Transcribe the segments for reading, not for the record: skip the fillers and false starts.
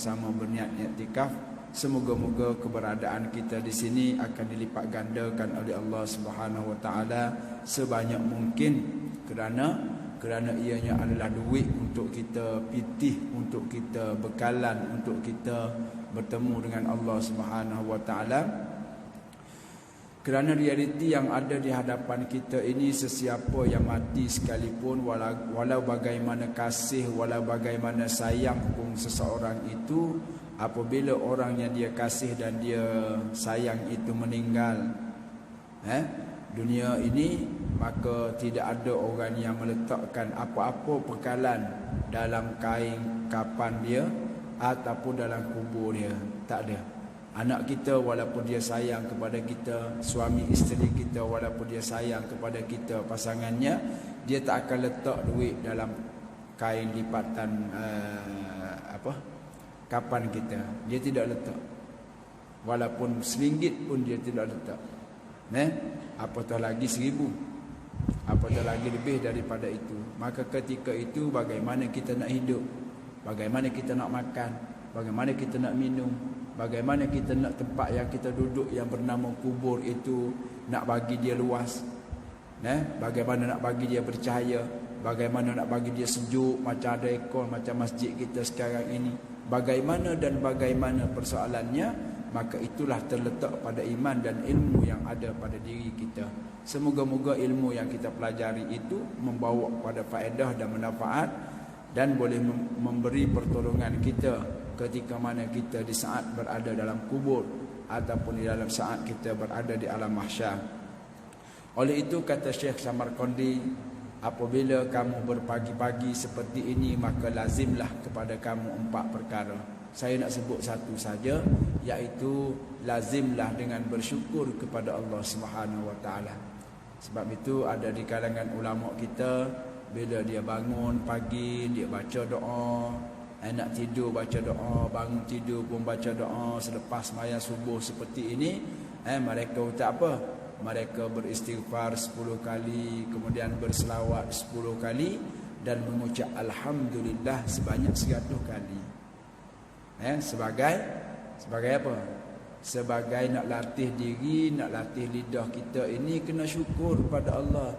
Sama berniat i'tikaf, semoga-moga keberadaan kita di sini akan dilipat gandakan oleh Allah Subhanahu wa taala sebanyak mungkin, kerana ianya adalah duit untuk kita pitih, untuk kita bekalan, untuk kita bertemu dengan Allah Subhanahu wa taala. Kerana realiti yang ada di hadapan kita ini, sesiapa yang mati sekalipun, walau bagaimana kasih, walau bagaimana sayang pun seseorang itu, apabila orang yang dia kasih dan dia sayang itu meninggal dunia ini, maka tidak ada orang yang meletakkan apa-apa bekalan dalam kain kapan dia ataupun dalam kubur dia. Tak ada. Anak kita walaupun dia sayang kepada kita, suami isteri kita walaupun dia sayang kepada kita, pasangannya, dia tak akan letak duit dalam kain lipatan kapan kita. Dia tidak letak. Walaupun RM1 pun dia tidak letak. Apatah lagi 1,000. Apatah lagi lebih daripada itu. Maka ketika itu bagaimana kita nak hidup? Bagaimana kita nak makan? Bagaimana kita nak minum? Bagaimana kita nak tempat yang kita duduk yang bernama kubur itu nak bagi dia luas? Bagaimana nak bagi dia bercahaya? Bagaimana nak bagi dia sejuk macam ada aircon, macam masjid kita sekarang ini? Bagaimana dan bagaimana persoalannya? Maka itulah terletak pada iman dan ilmu yang ada pada diri kita. Semoga-moga ilmu yang kita pelajari itu membawa kepada faedah dan manfaat dan boleh memberi pertolongan kita ketika mana kita di saat berada dalam kubur ataupun di dalam saat kita berada di alam mahsyar. Oleh itu kata Syekh Samarkandi, apabila kamu berpagi-pagi seperti ini, maka lazimlah kepada kamu 4 perkara. Saya nak sebut satu saja, iaitu lazimlah dengan bersyukur kepada Allah Subhanahu wa taala. Sebab itu ada di kalangan ulama kita, bila dia bangun pagi dia baca doa, nak tidur baca doa, bangun tidur pun baca doa, selepas sembahyang subuh seperti ini, mereka ucap apa? Mereka beristighfar 10 kali, kemudian berselawat 10 kali dan mengucap alhamdulillah sebanyak 100 kali. Sebagai apa? Sebagai nak latih diri, nak latih lidah kita ini kena syukur pada Allah.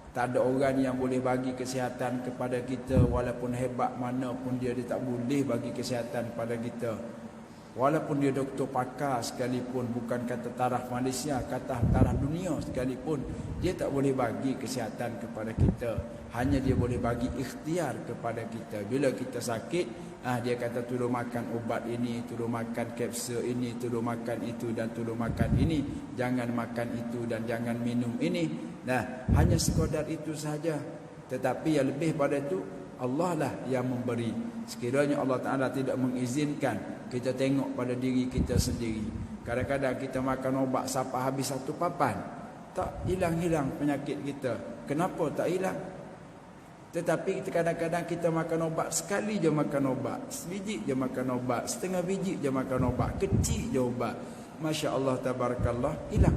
Tak ada orang yang boleh bagi kesihatan kepada kita, walaupun hebat mana pun dia tak boleh bagi kesihatan kepada kita. Walaupun dia doktor pakar sekalipun, bukan kata taraf Malaysia, kata taraf dunia sekalipun, dia tak boleh bagi kesihatan kepada kita. Hanya dia boleh bagi ikhtiar kepada kita. Bila kita sakit, dia kata tolong makan ubat ini, tolong makan kapsul ini, tolong makan itu dan tolong makan ini, jangan makan itu dan jangan minum ini. Hanya sekadar itu sahaja. Tetapi yang lebih pada itu, Allah lah yang memberi. Sekiranya Allah Ta'ala tidak mengizinkan, kita tengok pada diri kita sendiri. Kadang-kadang kita makan ubat sampai habis 1 papan, tak hilang-hilang penyakit kita. Kenapa tak hilang? Tetapi kadang-kadang kita makan obat, sekali je makan obat, sebiji je makan obat, setengah biji je makan obat, kecil je obat, Masya Allah, tabarakallah, hilang.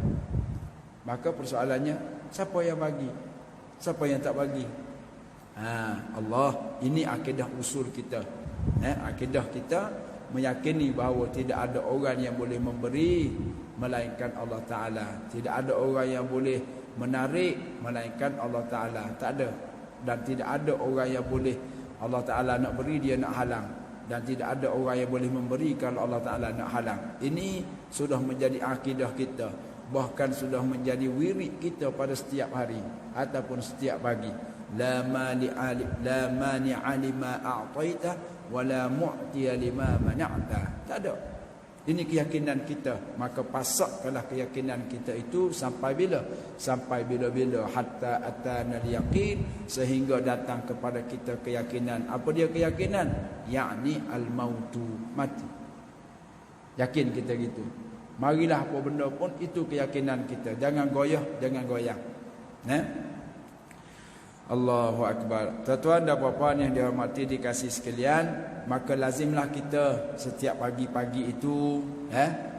Maka persoalannya, siapa yang bagi? Siapa yang tak bagi? Allah. Ini akidah usul kita. Akidah kita meyakini bahawa tidak ada orang yang boleh memberi melainkan Allah Ta'ala. Tidak ada orang yang boleh menarik melainkan Allah Ta'ala. Tak ada. Dan tidak ada orang yang boleh Allah Ta'ala nak beri, dia nak halang. Dan tidak ada orang yang boleh memberi kalau Allah Ta'ala nak halang. Ini sudah menjadi akidah kita, bahkan sudah menjadi wirid kita pada setiap hari ataupun setiap pagi. La mani'a lima a'taita wa la mu'tiya lima mana'ta. Tak ada. Ini keyakinan kita. Maka pasakkanlah keyakinan kita itu sampai bila? Sampai bila-bila, hatta atana al-yaqin, sehingga datang kepada kita keyakinan. Apa dia keyakinan? Yakni al-mautu, mati. Yakin kita gitu. Marilah apa benda pun, itu keyakinan kita. Jangan goyah, jangan goyang. Allahu Akbar. Tuan-tuan dan puan-puan yang dihormati, dikasihi sekalian, maka lazimlah kita setiap pagi-pagi itu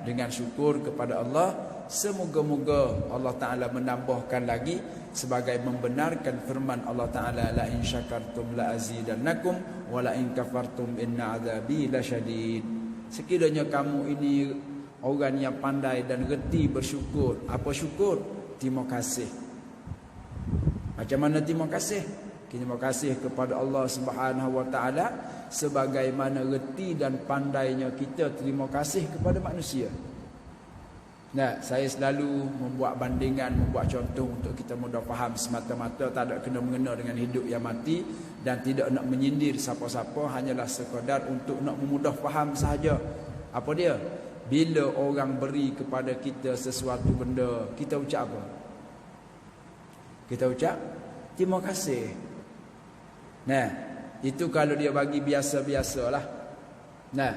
dengan syukur kepada Allah, semoga-moga Allah Ta'ala menambahkan lagi sebagai membenarkan firman Allah Ta'ala, la in syakartum la azidannakum wa la in kafartum inna azabi lasyadid. Sekiranya kamu ini orang yang pandai dan reti bersyukur. Apa syukur? Terima kasih. Macam mana terima kasih? Terima kasih kepada Allah Subhanahu wa Ta'ala sebagaimana reti dan pandainya kita terima kasih kepada manusia. Nah, saya selalu membuat bandingan, membuat contoh untuk kita mudah faham semata-mata, tak ada kena-mengena dengan hidup yang mati dan tidak nak menyindir siapa-siapa, hanyalah sekadar untuk nak memudah faham sahaja. Apa dia? Bila orang beri kepada kita sesuatu benda, kita ucap apa? Kita ucap terima kasih. Nah, itu kalau dia bagi biasa-biasalah. Nah,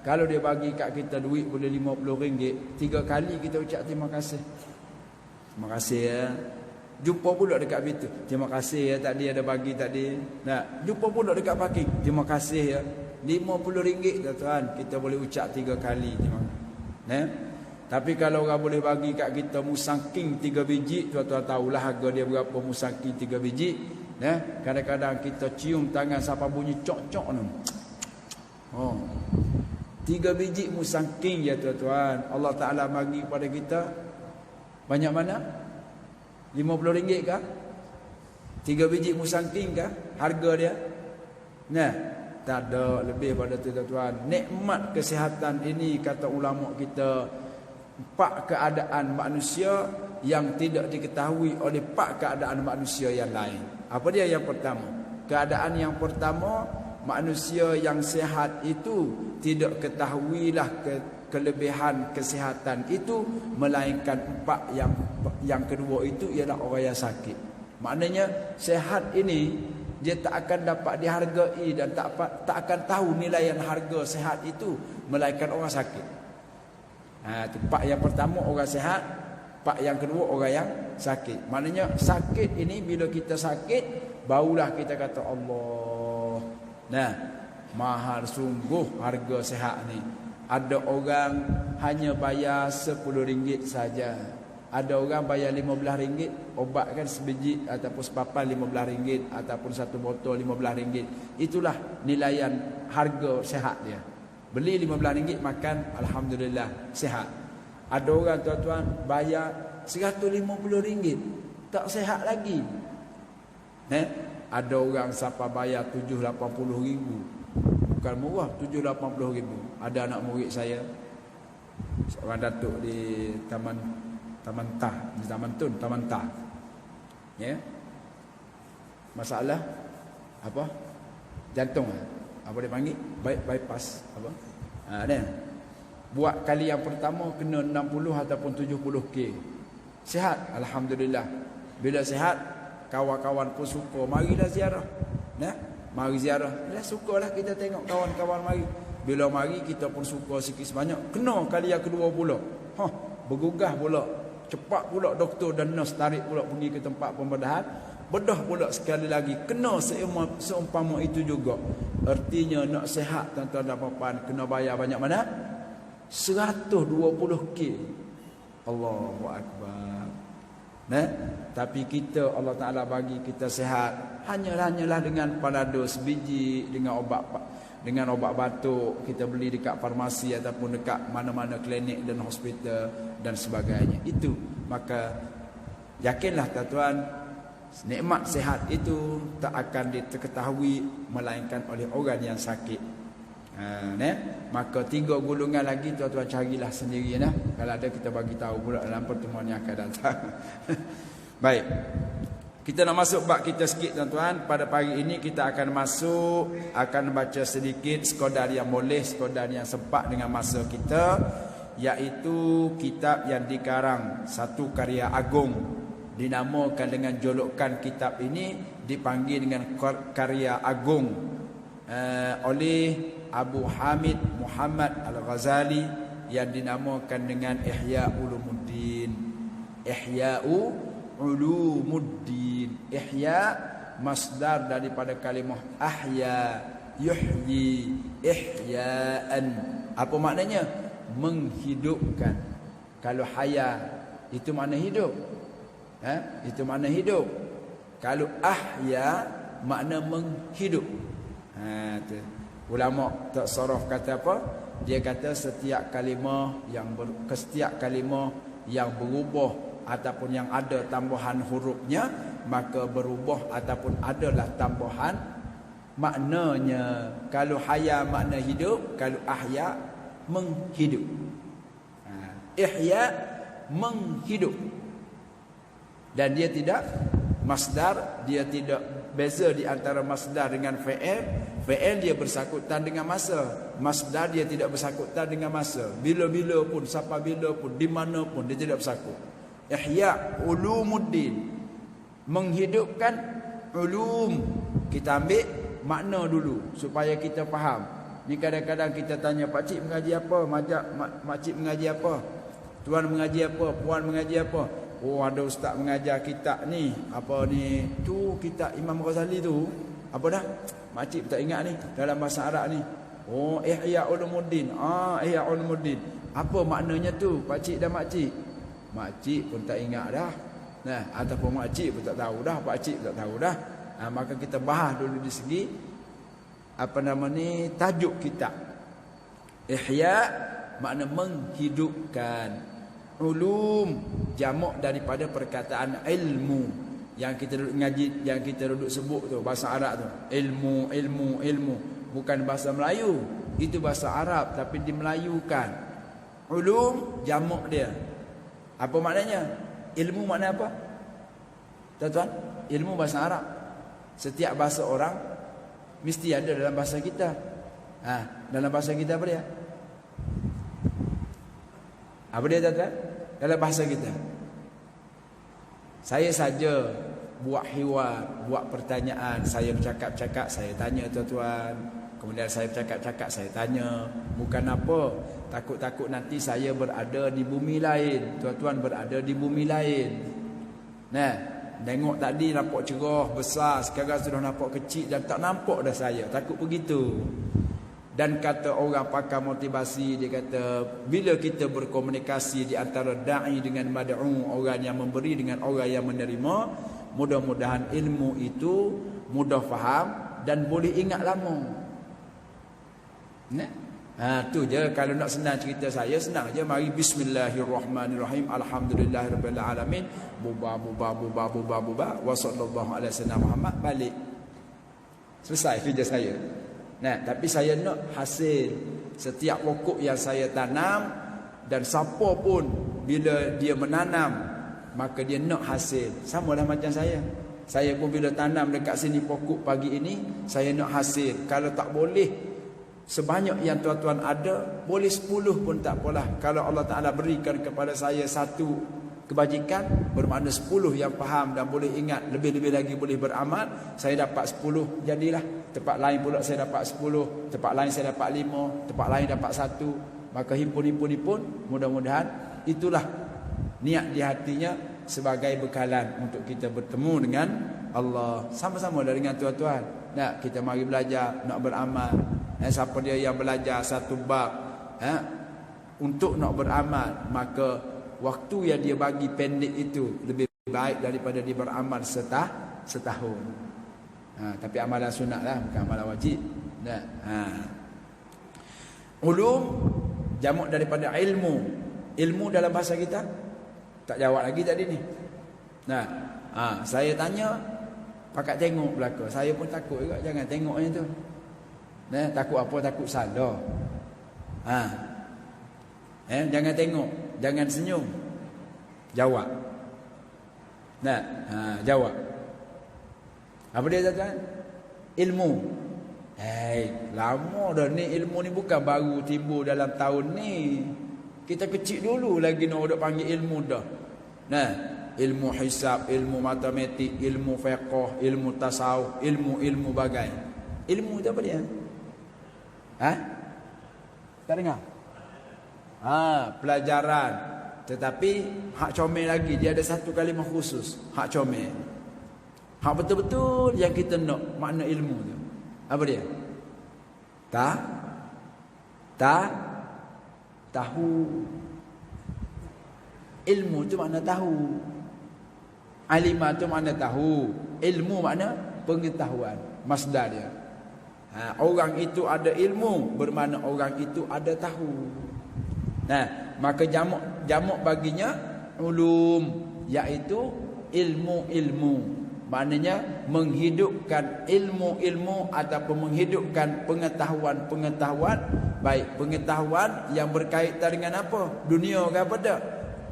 kalau dia bagi kat kita duit boleh RM50, 3 kali kita ucap terima kasih. Terima kasih ya. Jumpa pula dekat pintu. Terima kasih ya, tadi ada bagi tadi. Nah, jumpa pula dekat parking. Terima kasih ya. RM50 tuan, kita boleh ucap 3 kali. Nah, tapi kalau orang boleh bagi kat kita musangking 3 biji, tuan-tuan tahulah harga dia berapa musangking 3 biji. Nah, kadang-kadang kita cium tangan siapa bunyi cok-cok tu. Oh. 3 biji musangking ya tuan-tuan. Allah Ta'ala bagi kepada kita banyak mana? RM50 kah? 3 biji musangking kah harga dia? Nah, tak ada lebih pada tu tuan-tuan. Nikmat kesihatan ini kata ulama kita 4 keadaan manusia yang tidak diketahui oleh 4 keadaan manusia yang lain. Apa dia yang pertama? Keadaan yang pertama, manusia yang sihat itu tidak ketahuilah kelebihan kesihatan itu, melainkan 4 yang kedua itu ialah orang yang sakit. Maknanya sihat ini dia tak akan dapat dihargai dan tak akan tahu nilaian harga sihat itu melainkan orang sakit. Tu 4 yang pertama orang sihat, 4 yang kedua orang yang sakit. Maknanya sakit ini bila kita sakit barulah kita kata Allah. Nah, mahal sungguh harga sihat ni. Ada orang hanya bayar RM10 saja. Ada orang bayar RM15, obat kan sebiji ataupun sepapan RM15 ataupun satu botol RM15. Itulah nilaian harga sihat dia. Beli RM15 makan alhamdulillah sihat. Ada orang tuan-tuan bayar RM150, tak sihat lagi. Ada orang siapa bayar RM780,000. Bukan murah, RM780,000. Ada anak murid saya, seorang datuk di Taman Tah. Ya. Masalah apa? Jantung. Apa dia panggil? Bypass apa? Buat kali yang pertama kena 60 ataupun 70k. Sihat alhamdulillah. Bila sihat, kawan-kawan pun suka, marilah ziarah. Mari ziarah. Dah sukalah kita tengok kawan-kawan mari. Bila mari kita pun suka sikit sebanyak. Kena kali yang kedua pula. Bergugah pula. Cepat pula doktor dan nurse tarik pula pergi ke tempat pembedahan. Bedah pula sekali lagi. Kena seumpama itu juga. Artinya nak sihat tuan-tuan dan puan-puan kena bayar banyak mana? 120k. Allahu Akbar. Tapi kita Allah Ta'ala bagi kita sihat hanyalah dengan panado sebiji, dengan obat batuk kita beli dekat farmasi ataupun dekat mana-mana klinik dan hospital dan sebagainya. Itu maka yakinlah tuan-tuan, nikmat sihat itu tak akan diketahui melainkan oleh orang yang sakit. Maka 3 golongan lagi tuan-tuan carilah sendiri kalau ada kita bagi tahu pula dalam pertemuan yang akan datang. Baik. Kita nak masuk bab kita sikit tuan-tuan. Pada pagi ini kita akan baca sedikit sekadar yang boleh, sekadar yang sempat dengan masa kita, iaitu kitab yang dikarang satu karya agung, dinamakan dengan julukan kitab ini dipanggil dengan karya agung oleh Abu Hamid Muhammad Al-Ghazali yang dinamakan dengan Ihya Ulumuddin. Ihya Ulumuddin. Ihya masdar daripada kalimah ahya, yuhyi, ihya'an. Apa maknanya? Menghidupkan. Kalau haya itu makna hidup. Itu makna hidup. Kalau ahya makna menghidup. Tu. Ulama tak saraf kata apa? Dia kata setiap kalimah yang berubah ataupun yang ada tambahan hurufnya, maka berubah ataupun adalah tambahan maknanya. Kalau haya makna hidup, kalau ahya menghidup. Ihya menghidup. Dan dia tidak masdar, dia tidak beza di antara masdar dengan fi'il. Fi'il dia bersangkutan dengan masa. Masdar dia tidak bersangkutan dengan masa. Bila-bila pun, sampai bila pun, di mana pun dia tidak bersangkut. Ihya ulumuddin, menghidupkan ulum. Kita ambil makna dulu supaya kita faham. Ni kadang-kadang kita tanya, pak cik mengaji apa? Mak cik mengaji apa? Tuan mengaji apa? Puan mengaji apa? Oh, ada ustaz mengajar kitab ni. Apa ni? Tu kitab Imam Ghazali tu. Apa dah? Makcik tak ingat ni dalam bahasa Arab ni. Oh, Ihya Ulumuddin. Ihya Ulumuddin. Apa maknanya tu, pak cik dan makcik? Makcik pun tak ingat dah. Nah, ataupun makcik pun tak tahu dah, pak cik pun tak tahu dah. Maka kita bahas dulu di segi apa nama ni, tajuk kitab. Ihya makna menghidupkan. Ulum jamak daripada perkataan ilmu yang kita duduk ngaji, yang kita duduk sebut tu bahasa Arab tu. Ilmu bukan bahasa Melayu, itu bahasa Arab tapi dimelayukan. Ulum jamak dia. Apa maknanya? Ilmu makna apa? Tuan-tuan, ilmu bahasa Arab. Setiap bahasa orang mesti ada dalam bahasa kita. Dalam bahasa kita apa dia? Apa dia tuan-tuan? Dalam bahasa kita. Saya saja buat hiwar, buat pertanyaan. Saya bercakap-cakap, saya tanya tuan-tuan. Kemudian saya bercakap-cakap, saya tanya. Bukan apa, takut-takut nanti saya berada di bumi lain, tuan-tuan berada di bumi lain. Nah, tengok tadi nampak cerah, besar. Sekarang sudah nampak kecil dan tak nampak dah saya. Takut begitu. Dan kata orang pakar motivasi, dia kata bila kita berkomunikasi di antara da'i dengan mad'u, orang yang memberi dengan orang yang menerima, mudah-mudahan ilmu itu mudah faham dan boleh ingat lama. Tu je. Kalau nak senang cerita saya, senang je. Mari bismillahirrahmanirrahim, alhamdulillahirabbil alamin, buba wa sallallahu alaihi wasallam Muhammad, balik. Selesai kerja saya. Tapi saya nak hasil setiap pokok yang saya tanam, dan siapa pun bila dia menanam maka dia nak hasil. Samalah macam saya. Saya pun bila tanam dekat sini pokok pagi ini, saya nak hasil. Kalau tak boleh sebanyak yang tuan-tuan ada, boleh 10 pun tak apalah. Kalau Allah Ta'ala berikan kepada saya satu kebajikan, bermakna 10 yang faham dan boleh ingat, lebih-lebih lagi boleh beramal. Saya dapat 10, jadilah. Tempat lain pula saya dapat 10, tempat lain saya dapat 5, tempat lain dapat 1. Maka himpun. Mudah-mudahan itulah niat di hatinya sebagai bekalan untuk kita bertemu dengan Allah. Sama-sama dengan tuan-tuan. Kita mari belajar, nak beramal. Siapa dia yang belajar satu bab untuk nak beramal, maka waktu yang dia bagi pendek itu lebih baik daripada dia beramal setahun. Tapi amalan sunat lah, bukan amalan wajib. Ulum jamak daripada ilmu. Ilmu dalam bahasa kita tak jawab lagi tadi ni. Saya tanya, pakat tengok belakang. Saya pun takut juga, jangan tengok yang tu. Takut apa? Takut salah. Jangan tengok, jangan senyum. Jawab. Jawab. Apa dia tuan-tuan? Ilmu. Lama dah ni ilmu ni, bukan baru timbul dalam tahun ni. Kita kecil dulu lagi nak duk panggil ilmu dah. Ilmu hisab, ilmu matematik, ilmu fiqh, ilmu tasawuf, ilmu bagai. Ilmu tu apa dia? Tak dengar? Pelajaran. Tetapi hak comel lagi, dia ada satu kalimah khusus, hak comel. Hak betul-betul yang kita nak makna ilmu tu. Apa dia? Tahu. Ilmu tu makna tahu. Alima tu makna tahu. Ilmu makna pengetahuan. Masdar dia. Orang itu ada ilmu, bermakna orang itu ada tahu. Nah, maka jamak baginya ulum, iaitu ilmu-ilmu. Maknanya menghidupkan ilmu-ilmu ataupun menghidupkan pengetahuan-pengetahuan, baik pengetahuan yang berkaitan dengan apa? Dunia ke apa dak?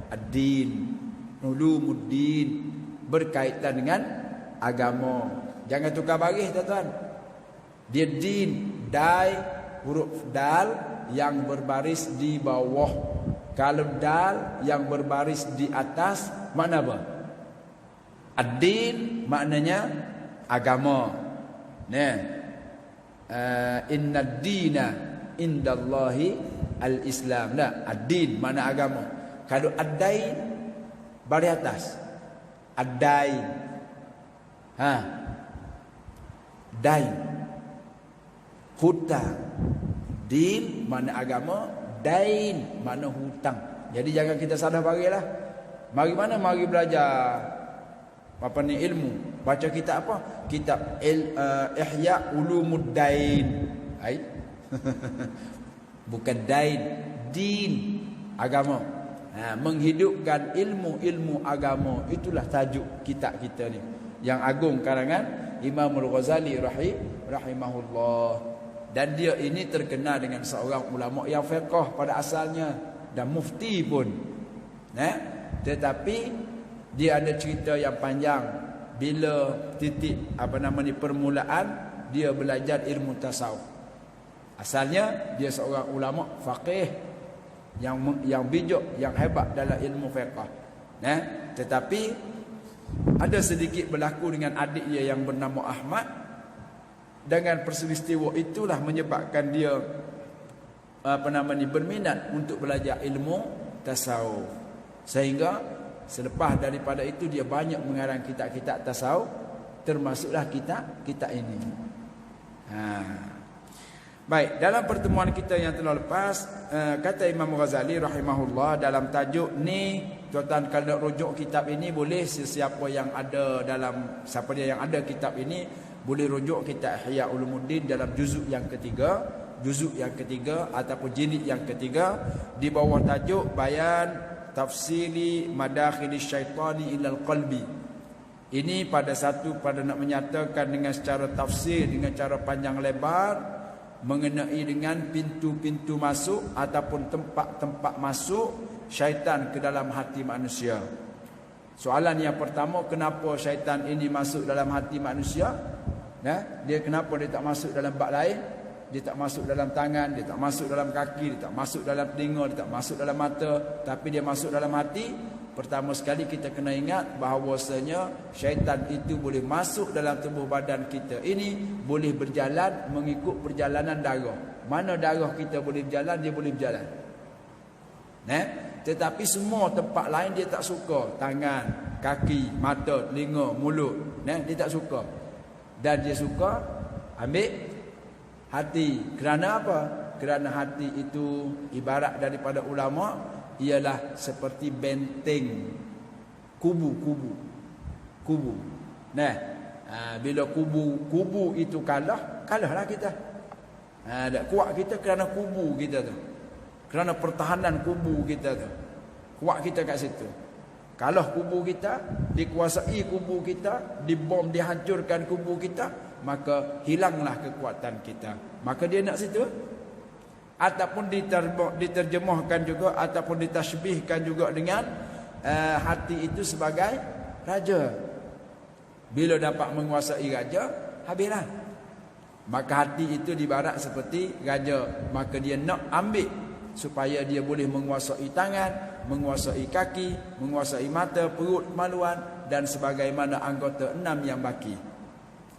Ad-din, ulumuddin, berkaitan dengan agama. Jangan tukar baris tuan-tuan. Dia din, dai, huruf dal yang berbaris di bawah. Kalau dal yang berbaris di atas, makna apa? Ad-din maknanya agama. Nah, inna ad-dina indallahi al-Islam. Nah, ad-din makna agama. Kalau ad-dain baris atas. Ad-dain. Dain. Hutang. Din makna agama, dain makna hutang. Jadi jangan kita salah barislah. Mari mana? Mari belajar apa ni ilmu. Baca kitab apa? Kitab Ihya Ulumuddin. Hai. Bukan dain, din, agama. Menghidupkan ilmu-ilmu agama, itulah tajuk kitab kita ni. Yang agung karangan Imam Al-Ghazali rahimahullah. Dan dia ini terkenal dengan seorang ulama yang fiqh pada asalnya dan mufti pun. Tetapi dia ada cerita yang panjang bila titik permulaan dia belajar ilmu tasawuf. Asalnya dia seorang ulama faqih yang bijak, yang hebat dalam ilmu fiqh. Tetapi ada sedikit berlaku dengan adik dia yang bernama Ahmad. Dengan peristiwa itulah menyebabkan dia berminat untuk belajar ilmu tasawuf. Sehingga selepas daripada itu dia banyak mengarang kitab-kitab tasawuf, termasuklah kitab ini. Baik, dalam pertemuan kita yang telah lepas, kata Imam Ghazali rahimahullah dalam tajuk ni, tuan-tuan kalau rujuk kitab ini boleh sesiapa yang ada siapa dia yang ada kitab ini boleh rujuk kitab Ihya Ulumuddin dalam juzuk yang ketiga ataupun jilid yang ketiga di bawah tajuk Bayan Tafsili Madakhili Syaitani ilal Qalbi. Ini pada nak menyatakan dengan secara tafsir, dengan cara panjang lebar mengenai dengan pintu-pintu masuk ataupun tempat-tempat masuk syaitan ke dalam hati manusia. Soalan yang pertama, kenapa syaitan ini masuk dalam hati manusia? Dia kenapa dia tak masuk dalam bab lain? Dia tak masuk dalam tangan, dia tak masuk dalam kaki, dia tak masuk dalam telinga, dia tak masuk dalam mata, tapi dia masuk dalam hati. Pertama sekali kita kena ingat bahawasanya syaitan itu boleh masuk dalam tubuh badan kita ini, boleh berjalan mengikut perjalanan darah. Mana darah kita boleh berjalan, dia boleh berjalan. Tetapi semua tempat lain dia tak suka. Tangan, kaki, mata, telinga, mulut, dia tak suka. Dan dia suka ambil hati. Kerana apa? Kerana hati itu ibarat daripada ulama ialah seperti benteng, kubu. Bila kubu itu kalahlah kita. Tak kuat kita kerana kubu kita tu. Kerana pertahanan kubu kita tu. Kuat kita kat situ. Kalau kubu kita, dikuasai kubu kita, dibom, dihancurkan kubu kita, maka hilanglah kekuatan kita. Maka dia nak situ. Ataupun diterjemahkan juga, ataupun ditashbihkan juga dengan hati itu sebagai raja. Bila dapat menguasai raja, habislah. Maka hati itu dibarat seperti raja. Maka dia nak ambil supaya dia boleh menguasai tangan, menguasai kaki, menguasai mata, perut, kemaluan dan sebagaimana anggota 6 yang baki.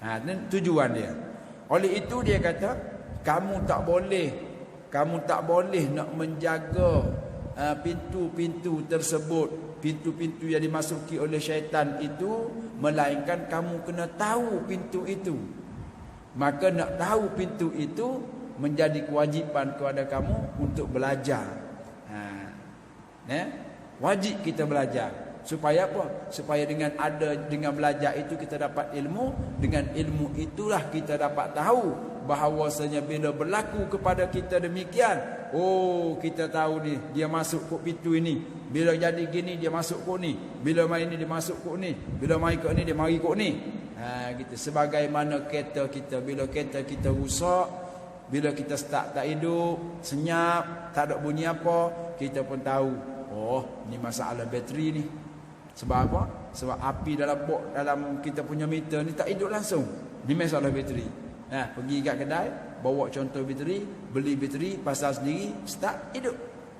Ini tujuan dia. Oleh itu dia kata, kamu tak boleh nak menjaga pintu-pintu tersebut, pintu-pintu yang dimasuki oleh syaitan itu, melainkan kamu kena tahu pintu itu. Maka nak tahu pintu itu menjadi kewajipan kepada kamu untuk belajar. Wajib kita belajar. Supaya apa? Supaya dengan belajar itu kita dapat ilmu. Dengan ilmu itulah kita dapat tahu bahawasanya bila berlaku kepada kita demikian, oh kita tahu ni dia masuk kok pintu ini. Bila jadi gini dia masuk kok ni. Bila main ni dia masuk kok ni. Bila main kok ni dia mari kok ni. Gitu. Sebagaimana kereta kita, bila kereta kita rusak, bila kita start tak hidup, senyap, tak ada bunyi apa, kita pun tahu, oh ni masalah bateri ni. Sebab apa? Sebab api dalam kita punya meter ni tak hidup langsung. Ni masalah bateri. Pergi kat kedai, bawa contoh bateri, beli bateri, pasang sendiri, start hidup.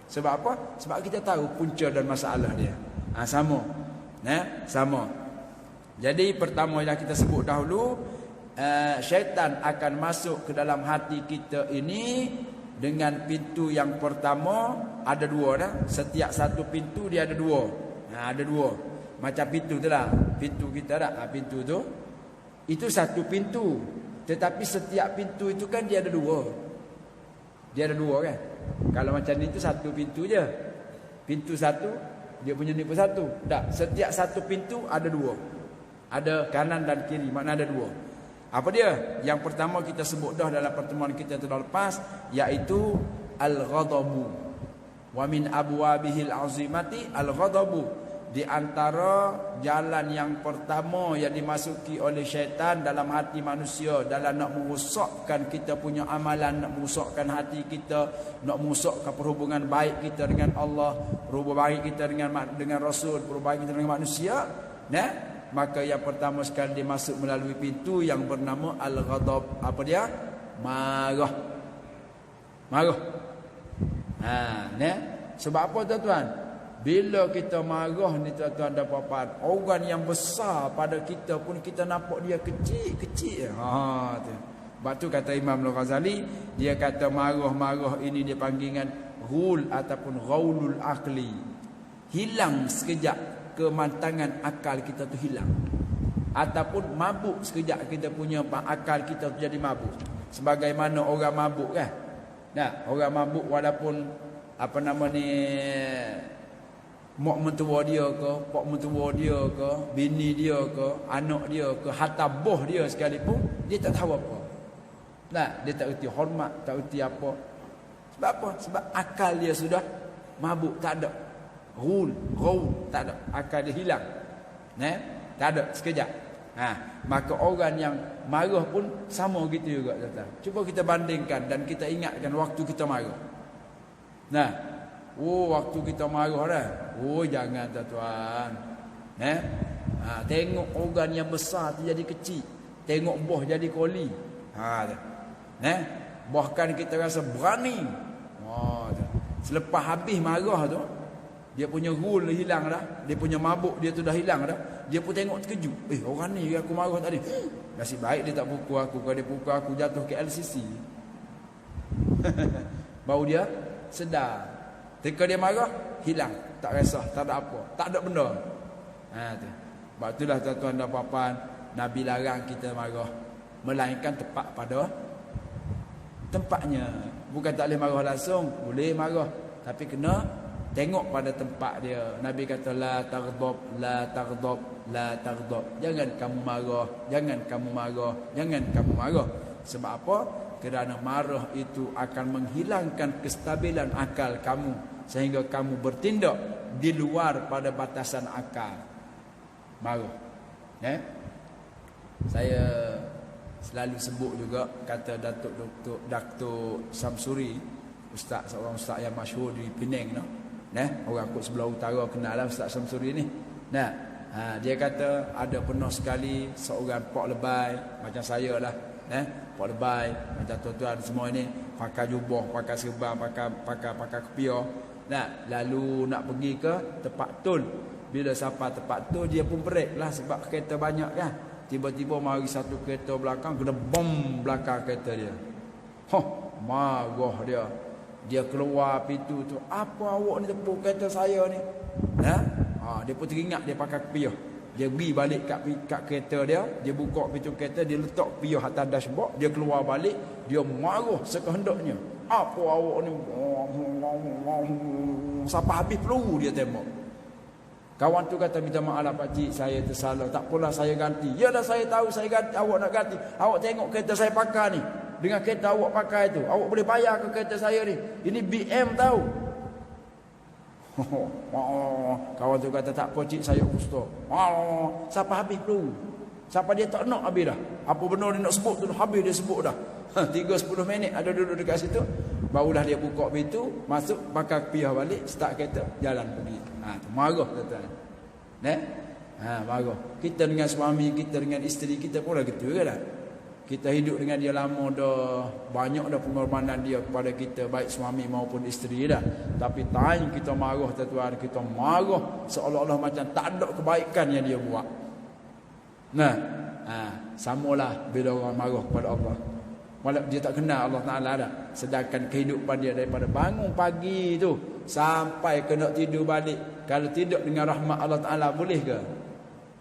Sebab apa? Sebab kita tahu punca dan masalah dia. Sama. Sama. Jadi pertama yang kita sebut dahulu, syaitan akan masuk ke dalam hati kita ini dengan pintu yang pertama. Ada dua dah. Setiap satu pintu dia ada dua. Ada dua. Macam pintu tu lah. Pintu kita dah. Pintu tu. Itu satu pintu. Tetapi setiap pintu itu kan dia ada dua. Dia ada dua kan. Kalau macam ni tu satu pintu je. Pintu satu. Dia punya ni pun satu. Tak. Setiap satu pintu ada dua. Ada kanan dan kiri. Makna ada dua. Apa dia? Yang pertama kita sebut dah dalam pertemuan kita telah lepas. Iaitu Al-Ghadabu. Wa min abwabihil azimati Al-Ghadabu. Di antara jalan yang pertama yang dimasuki oleh syaitan dalam hati manusia, dalam nak merosakkan kita punya amalan, nak merosakkan hati kita, nak merosakkan perhubungan baik kita dengan Allah, perhubungan baik kita dengan Rasul, perhubungan baik kita dengan manusia, maka yang pertama sekali dia masuk melalui pintu yang bernama Al-Ghadab. Apa dia? Marah. Sebab apa tuan-tuan? Bila kita marah ni tuan-tuan dan puan-puan, orang yang besar pada kita pun kita nampak dia kecil-kecil. Tu. Sebab tu kata Imam Al-Ghazali, dia kata marah-marah ini dia panggilan ghul ataupun ghaulul aqli. Hilang sekejap kemantangan akal kita tu hilang. Ataupun mabuk sekejap kita punya akal kita tu jadi mabuk. Sebagaimana orang mabuk kan. Orang mabuk walaupun apa nama ni, mak mentua dia ke, pak mentua dia ke, bini dia ke, anak dia ke, hatta boh dia sekalipun, dia tak tahu apa. Dia tak erti hormat, tak erti apa. Sebab apa? Sebab akal dia sudah mabuk, tak ada. Ghul, tak ada. Akal dia hilang. Tak ada sekejap. Maka orang yang marah pun sama gitu juga. Cuba kita bandingkan dan kita ingatkan waktu kita marah. Waktu kita marah dah. Jangan tuan-tuan. Tengok organ yang besar tu jadi kecil. Tengok boh jadi koli. Bahkan kita rasa berani. Selepas habis marah tu, dia punya ghul hilang dah. Dia punya mabuk dia tu dah hilang dah. Dia pun tengok terkejut. Orang ni aku marah tadi. Nasib baik dia tak pukul aku. Kalau dia pukul aku jatuh ke LCC. Baru dia sedar. Ketika dia marah, hilang. Tak rasa, tak ada apa. Tak ada benda. Tu. Sebab itulah tuan-tuan dan puan-puan, Nabi larang kita marah. Melainkan tepat pada tempatnya. Bukan tak boleh marah langsung. Boleh marah. Tapi kena tengok pada tempat dia. Nabi kata, La taghdab, la taghdab, la taghdab. Jangan kamu marah. Jangan kamu marah. Jangan kamu marah. Sebab apa? Kerana marah itu akan menghilangkan kestabilan akal kamu, sehingga kamu bertindak di luar pada batasan akal. Marah. Saya selalu sebut juga, kata Datuk Samsuri, seorang ustaz yang masyhur di Penang, orang Kut Sebelah Utara kenal lah Ustaz Samsuri ni. Dia kata ada pernah sekali seorang pak lebay macam saya lah, pak lebay macam tuan-tuan semua ni, pakai jubah, pakai serban, pakai kepiah. Lalu nak pergi ke tempat tol. Bila sampai tempat tol, dia pun break lah sebab kereta banyak kan. Tiba-tiba mari satu kereta belakang, kena bom belakang kereta dia. Marah dia. Dia keluar pintu tu. Apa awak ni tepuk kereta saya ni? Dia pun teringat dia pakai kepiah. Dia pergi balik kat kereta dia. Dia buka pintu kereta, dia letak kepiah atas dashboard. Dia keluar balik. Dia marah sekehendaknya. Apa awak ni? Sampai habis peluru dia tembak. Kawan tu kata, minta maaf lah pakcik, saya tersalah, tak apalah saya ganti. Yalah saya tahu saya ganti, awak nak ganti. Awak tengok kereta saya pakai ni, dengan kereta awak pakai tu, awak boleh bayar ke kereta saya ni? Ini BM tahu. Kawan tu kata, tak apa cik, saya kusta. Siapa habis dulu? Siapa dia tak nak habis dah? Apa benar dia nak sebut tu, habis dia sebut dah. 3-10 minit ada duduk dekat situ. Barulah dia buka pintu, masuk, pakai piah balik, start kereta, jalan pergi. Tu marah tuan-tuan. Marah. Kita dengan suami kita, dengan isteri kita pun dah gitu ke tak? Kita hidup dengan dia lama dah, banyak dah pengorbanan dia kepada kita, baik suami maupun isteri dah. Tapi time kita marah tuan-tuan, kita marah seolah-olah macam tak ada kebaikan yang dia buat. Samalah bila orang marah kepada Allah. Walaupun dia tak kenal Allah Ta'ala dah. Sedangkan kehidupan dia daripada bangun pagi tu sampai kena tidur balik, kalau tidak dengan rahmat Allah Ta'ala, boleh ke?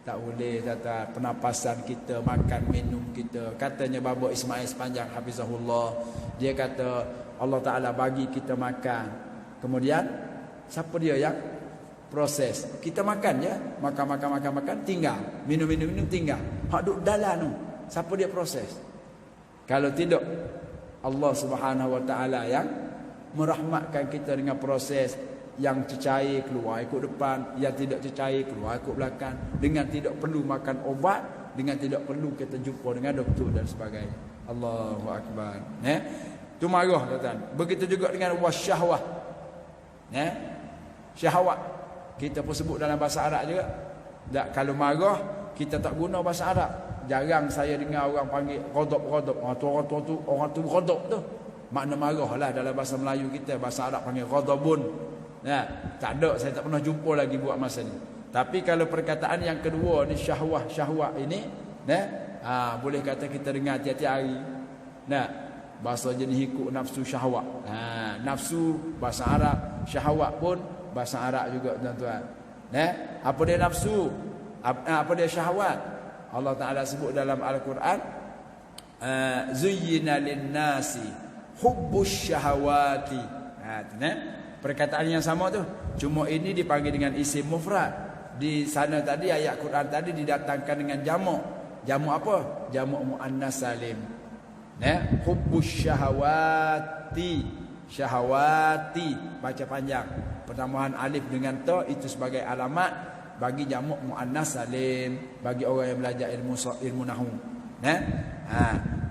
Tak boleh. Tata pernafasan kita, makan minum kita. Katanya Baba Ismail Sepanjang Hafizahullah, dia kata Allah Ta'ala bagi kita makan, kemudian siapa dia yang proses? Kita makan je, makan, tinggal. Minum, tinggal. Hak duduk dalam tu, siapa dia proses? Kalau tidak, Allah Subhanahu Wa Ta'ala yang merahmatkan kita dengan proses. Yang cecair keluar ikut depan, yang tidak cecair keluar ikut belakang, dengan tidak perlu makan obat, dengan tidak perlu kita jumpa dengan doktor dan sebagainya. Allahu Akbar. Tu marah tuan. Begitu juga dengan wasyahwah. Syahwat kita pun sebut dalam bahasa Arab juga. Kalau marah kita tak guna bahasa Arab. Jarang saya dengar orang panggil ghadab. Orang tu ghadab tu makna marah lah dalam bahasa Melayu kita. Bahasa Arab panggil ghadabun. Tak ada, saya tak pernah jumpa lagi buat masa ni. Tapi kalau perkataan yang kedua ni, syahwat ini, boleh kata kita dengar tiap-tiap hari. Bahasa jenis ikut nafsu syahwat. Nafsu bahasa Arab, syahwat pun bahasa Arab juga tuan-tuan. Apa dia nafsu? Apa dia syahwat? Allah Ta'ala sebut dalam Al-Quran, zuyyina lin-nasi hubbus syahawati. Perkataan yang sama tu, cuma ini dipanggil dengan isim mufrad. Di sana tadi ayat Quran tadi didatangkan dengan jamak. Jamak apa? Jamak muannas salim. Hubbus syahawati. Syahawati baca panjang. Pertambahan alif dengan ta itu sebagai alamat bagi jamak muannas salim, bagi orang yang belajar ilmu nahwu.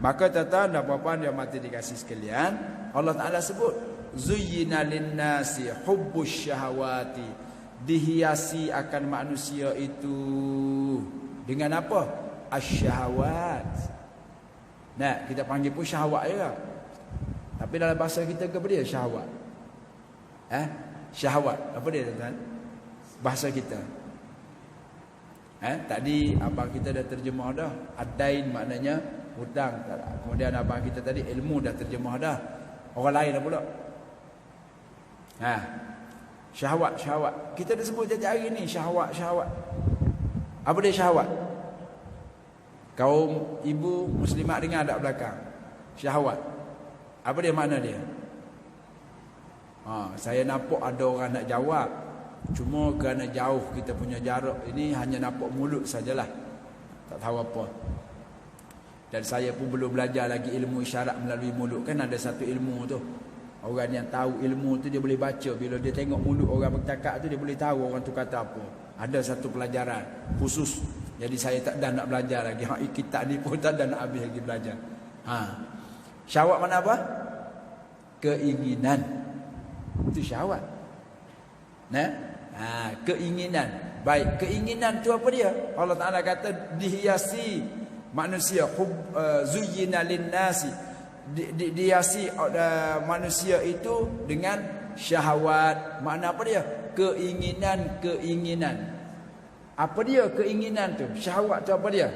Maka tuan-tuan dan puan-puan yang mati dikasih sekalian, Allah Ta'ala sebut zuyyina lin-nasi hubbus syahawati, dihiasi akan manusia itu dengan apa? Asyahawat. Kita panggil pun syahwat juga. Tapi dalam bahasa kita ke apa dia syahwat? Syahwat apa dia tuan? Bahasa kita. Tadi abang kita dah terjemah dah. Adain maknanya hutang. Kemudian abang kita tadi ilmu dah terjemah dah. Orang lain dah pula. Syahwat. Kita dah sebut tiap-tiap hari ni syahwat. Apa dia syahwat? Kaum ibu muslimat dengar tak belakang? Syahwat. Apa dia makna dia? Saya nampak ada orang nak jawab. Cuma kerana jauh kita punya jarak ini, hanya nampak mulut sajalah. Tak tahu apa. Dan saya pun belum belajar lagi ilmu isyarat melalui mulut. Kan ada satu ilmu tu. Orang yang tahu ilmu tu dia boleh baca. Bila dia tengok mulut orang bercakap tu, dia boleh tahu orang tu kata apa. Ada satu pelajaran khusus. Jadi saya tak dah nak belajar lagi. Kitab ni pun tak dah nak habis lagi belajar. Syahwat mana apa? Keinginan. Itu syahwat. Keinginan. Baik, keinginan tu apa dia? Allah Ta'ala kata dihiasi manusia zuyyina lin-nasi, dihiasi manusia itu dengan syahwat. Makna apa dia? Keinginan. Apa dia keinginan tu? Syahwat tu apa dia?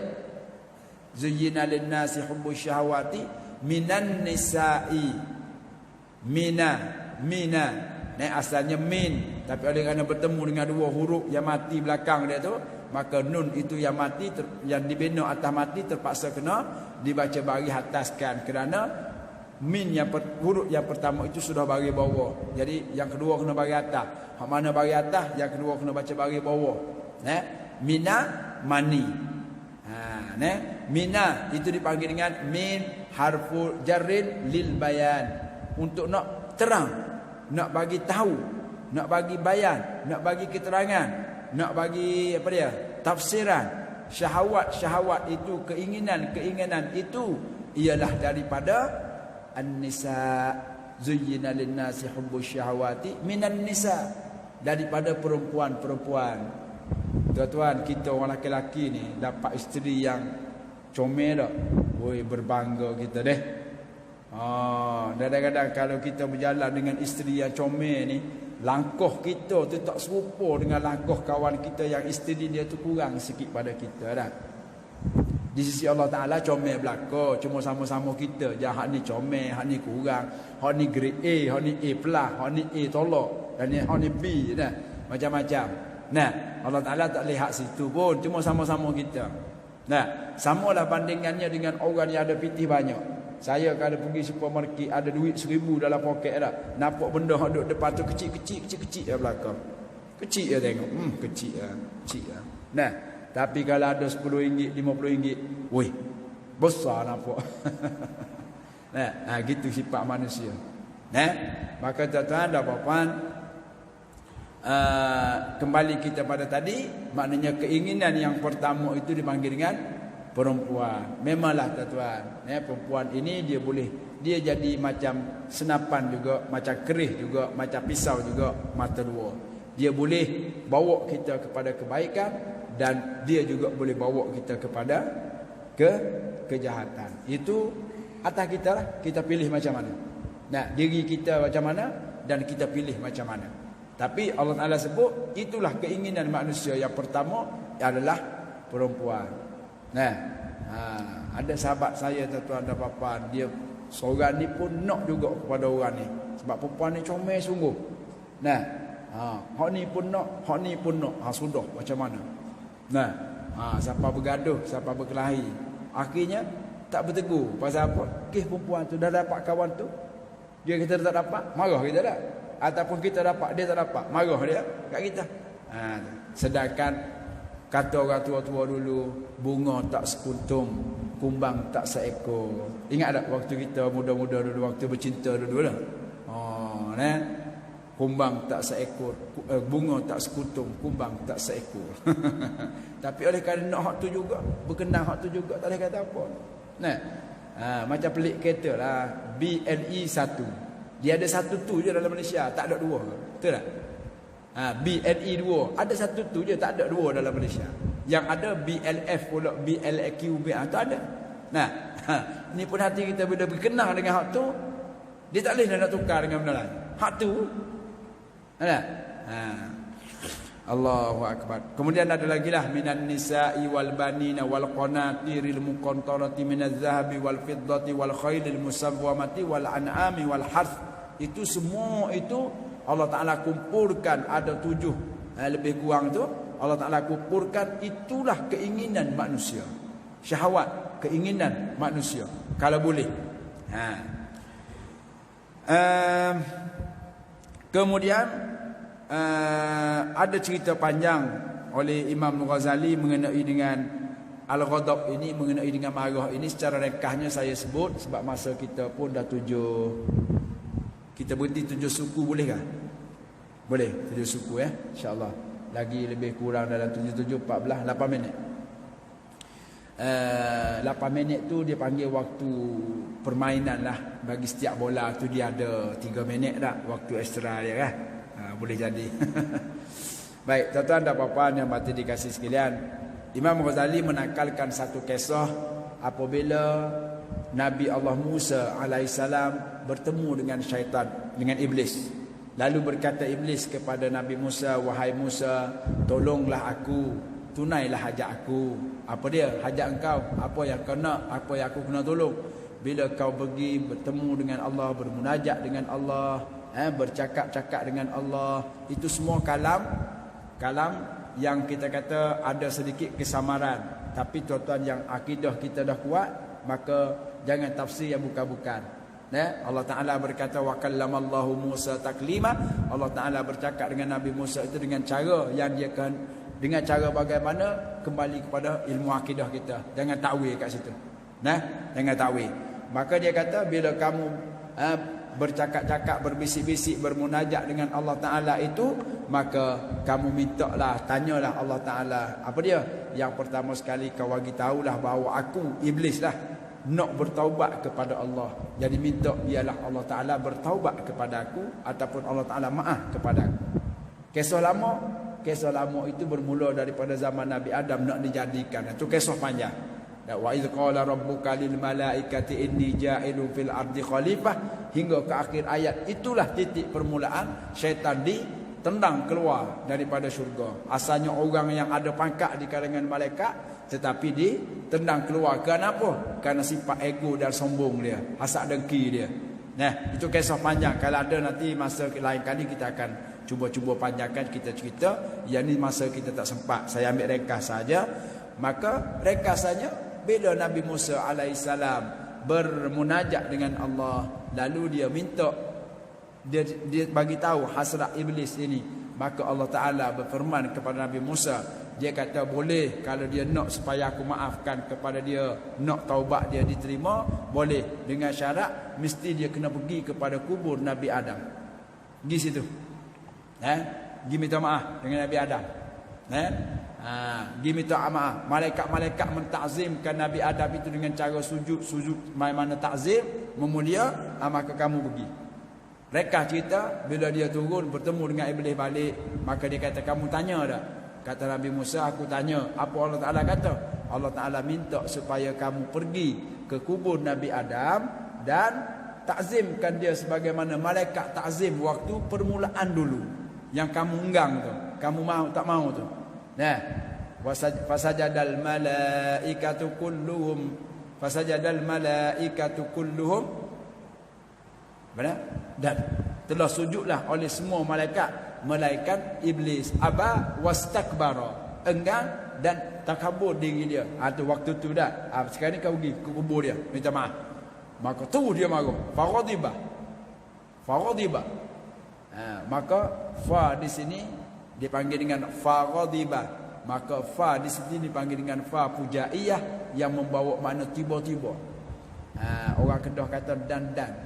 Zuyyina lin-nasi hubbus syahawati minan nisa'i. Mina. Asalnya min, tapi oleh kerana bertemu dengan dua huruf yang mati belakang dia tu, maka nun itu yang mati yang dibina atas mati terpaksa kena dibaca bari ataskan, kerana Min huruf yang pertama itu sudah bagi bawah. Jadi yang kedua kena bagi atas. Hak mana bagi atas, yang kedua kena baca bagi bawah. Mina mani. Mina itu dipanggil dengan min harfu jarrin lil bayan. Untuk nak terang, nak bagi tahu, nak bagi bayan, nak bagi keterangan, nak bagi apa dia? Tafsiran. Syahwat itu, keinginan itu ialah daripada an-nisa. Zuyyina lin-nasi hubbus syahawati minan nisa, daripada perempuan. Tuan-tuan, kita orang lelaki ni dapat isteri yang comel tak? Woi, berbangga kita deh. Kadang-kadang kalau kita berjalan dengan isteri yang comel ni, langkah kita tu tak serupa dengan langkah kawan kita yang isteri dia tu kurang sikit pada kita dah. Di sisi Allah Ta'ala comel belaka, cuma sama-sama kita je. Hak ni comel, hak ni kurang, hak ni grade A, hak ni A+, hak ni A tolak, dan hak ni B dah. Macam-macam. Nah, Allah Ta'ala tak lihat situ pun, cuma sama-sama kita. Nah, samalah bandingannya dengan orang yang ada pitih banyak. Saya kalau pergi supermarket ada duit 1,000 dalam poket dah, nampak benda yang duduk depan tu kecil ya belakang. Kecil ya tengok. Kecil ya. Nah, tapi kalau ada RM10, RM50, woi, besar nampak. Nah, gitu sifat manusia. Nah, maka tuan-tuan dan puan, kembali kita pada tadi, maknanya keinginan yang pertama itu dipanggil dengan perempuan. Memanglah tuan-tuan, perempuan ini dia jadi macam senapan juga, macam kerih juga, macam pisau juga, mata dua. Dia boleh bawa kita kepada kebaikan, dan dia juga boleh bawa kita kepada kejahatan. Itu atas kita lah, kita pilih macam mana. Nah, diri kita macam mana, dan kita pilih macam mana. Tapi Allah Ta'ala sebut, itulah keinginan manusia yang pertama adalah perempuan. Nah, ada sahabat saya tuan-tuan dan puan, dia seorang ni pun nak juga kepada orang ni, sebab perempuan ni comel sungguh. Nah, hak ni pun nak, sudah macam mana. Nah, siapa bergaduh, siapa berkelahi, akhirnya tak bertegur. Pasal apa? Perempuan tu dah dapat kawan tu, dia kita tak dapat, marah kita dah. Ataupun kita dapat, dia tak dapat, marah dia kat kita. Sedangkan kata orang tua-tua dulu, bunga tak sekuntum, kumbang tak seekor. Ingat tak waktu kita muda-muda dulu, waktu bercinta dulu lah. Kumbang tak seekor, bunga tak sekuntum, kumbang tak seekor. Tapi oleh kerana nak hak tu juga, berkenang hak tu juga, tak boleh kata apa. Macam pelik kereta lah, BLE 1. Dia ada satu tu je dalam Malaysia, tak ada dua. Betul tak? BLE 2, ada satu tu je, tak ada dua dalam Malaysia. Yang ada BLF pula, BLQ, tak ada. Nah, ni pun hati kita bila berkenang dengan hak tu, dia tak boleh nak tukar dengan benda lain. Hak tu. Ada? Allahu akbar. Kemudian ada lagi lah, minan nisa'i wal banina wal qanatiril muqantarati minaz zahabi wal fiddati wal khailil musawwamati wal an'ami wal harth. Itu semua itu Allah Ta'ala kumpulkan, ada 7 lebih kurang tu. Allah Ta'ala kumpulkan, itulah keinginan manusia, syahwat, keinginan manusia kalau boleh. Kemudian ada cerita panjang oleh Imam Ghazali mengenai dengan al-ghadab ini, mengenai dengan marah ini. Secara ringkasnya saya sebut sebab masa kita pun dah 7. Kita berhenti 7 suku boleh kan? Boleh 7 suku insya-Allah. Lagi lebih kurang dalam 7 14 8 minit. 8 minit tu dia panggil waktu permainan lah. Bagi setiap bola tu dia ada 3 minit dah waktu ekstra dia kan. Boleh jadi. Baik, tuan-tuan dan puan-puan yang mati dikasih sekalian, Imam Ghazali menakalkan satu kisah apabila Nabi Allah Musa alaihissalam bertemu dengan syaitan, dengan iblis. Lalu berkata iblis kepada Nabi Musa, "Wahai Musa, tolonglah aku, tunailah hajat aku." Apa dia hajat engkau? Apa yang kau nak? Apa yang aku kena tolong? Bila kau pergi bertemu dengan Allah, bermunajat dengan Allah, bercakap-cakap dengan Allah, itu semua kalam yang kita kata ada sedikit kesamaran. Tapi tuan-tuan yang akidah kita dah kuat, maka jangan tafsir yang bukan-bukan. Allah Ta'ala berkata wa kallamallahu Musa taklima. Allah Ta'ala bercakap dengan Nabi Musa itu dengan cara yang dia kan, dengan cara bagaimana, kembali kepada ilmu akidah kita. Jangan takwil kat situ. Jangan takwil. Maka dia kata bila kamu bercakap-cakap, berbisik-bisik, bermunajat dengan Allah Ta'ala itu, maka kamu mintalah, tanyalah Allah Ta'ala. Apa dia? Yang pertama sekali kau bagi tahulah bahawa aku iblis lah nak bertaubat kepada Allah. Jadi minta biarlah Allah Ta'ala bertaubat kepada aku, ataupun Allah Ta'ala maaf kepada aku. Kisah lama itu bermula daripada zaman Nabi Adam nak dijadikan. Itu kisah panjang. Wa idh qala rabbuka lil malaikati inni ja'ilun fil ardi khalifah, hingga ke akhir ayat. Itulah titik permulaan syaitan ditendang keluar daripada syurga. Asalnya orang yang ada pangkat di kalangan malaikat, tetapi ditendang keluar. Kenapa? Kerana sifat ego dan sombong dia, hasad dengki dia. Itu kisah panjang. Kalau ada nanti masa lain kali kita akan cuba panjangkan, kita cerita. Yang ni masa kita tak sempat, saya ambil ringkas saja. Maka ringkasannya, bila Nabi Musa alaihissalam bermunajat dengan Allah, lalu dia minta, dia bagi tahu hasrat iblis ini, maka Allah Ta'ala berfirman kepada Nabi Musa. Dia kata boleh, kalau dia nak supaya aku maafkan kepada dia, nak taubat dia diterima, boleh, dengan syarat mesti dia kena pergi kepada kubur Nabi Adam. Pergi situ, pergi minta maaf dengan Nabi Adam. Pergi minta maaf. Malaikat-malaikat mentakzimkan Nabi Adam itu dengan cara sujud mana takzim, memulia. Maka kamu pergi. Mereka cerita bila dia turun bertemu dengan iblis balik, maka dia kata, kamu tanya tak? Kata Nabi Musa, aku tanya. Apa Allah Ta'ala kata? Allah Ta'ala minta supaya kamu pergi ke kubur Nabi Adam dan takzimkan dia sebagaimana malaikat takzim waktu permulaan dulu, yang kamu enggang tu. Kamu mau tak mau tu. Fasajadal malaikatu kulluhum benar? Dan telah sujudlah oleh semua malaikat melainkan iblis. Aba wastakbara, enggan dan takabur diri dia. Tu waktu tu dah. Sekarang ni kau pergi ke kubur dia minta maaf. Maka tu dia marah. Faghadiba. Maka fa di sini dipanggil dengan faghadiba. Maka fa di sini dipanggil dengan fa pujaiyah, yang membawa makna tiba-tiba. Orang Kedah kata dan-dan.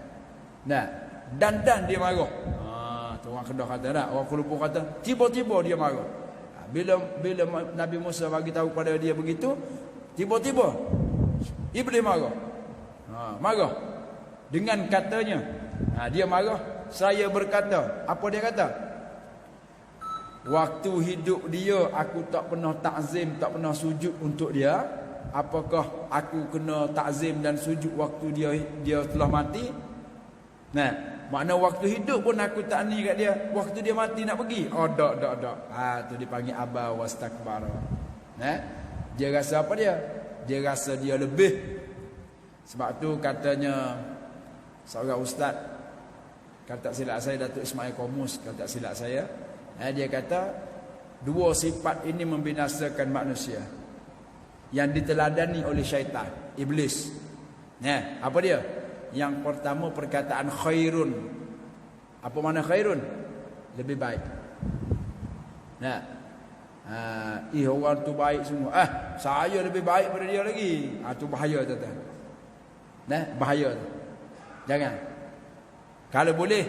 Dan dia marah. Orang Kedah kata tak, orang Kelumpur kata tiba-tiba dia marah. Bila Nabi Musa bagi tahu pada dia begitu, tiba-tiba iblis marah. Marah dengan katanya, dia marah. Saya berkata, apa dia kata? Waktu hidup dia aku tak pernah takzim, tak pernah sujud untuk dia. Apakah aku kena takzim dan sujud waktu dia telah mati? Makna waktu hidup pun aku tak ni kat dia, waktu dia mati nak pergi. Tak. Tu dipanggil aba wastakbara. Dia rasa apa dia? Dia rasa dia lebih. Sebab tu katanya seorang ustaz, kalau tak silap saya, Datuk Ismail Komus, kalau tak silap saya, dia kata dua sifat ini membinasakan manusia yang diteladani oleh syaitan, iblis. Apa dia? Yang pertama perkataan khairun. Apa makna khairun? Lebih baik. Orang tu baik semua. Saya lebih baik daripada dia lagi. Tu bahaya tuan-tuan. Bahaya tu. Jangan. Kalau boleh,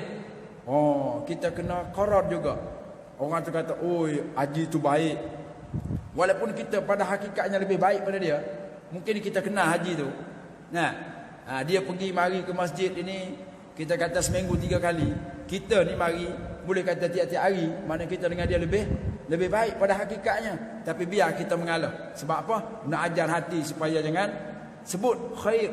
kita kena qarar juga. Orang tu kata, oi, haji tu baik. Walaupun kita pada hakikatnya lebih baik pada dia, mungkin kita kenal haji tu. Dia pergi mari ke masjid ini, kita kata seminggu 3 kali. Kita ni mari boleh kata tiap-tiap hari, mana kita dengan dia lebih baik pada hakikatnya. Tapi biar kita mengalah. Sebab apa? Nak ajar hati supaya jangan sebut khair.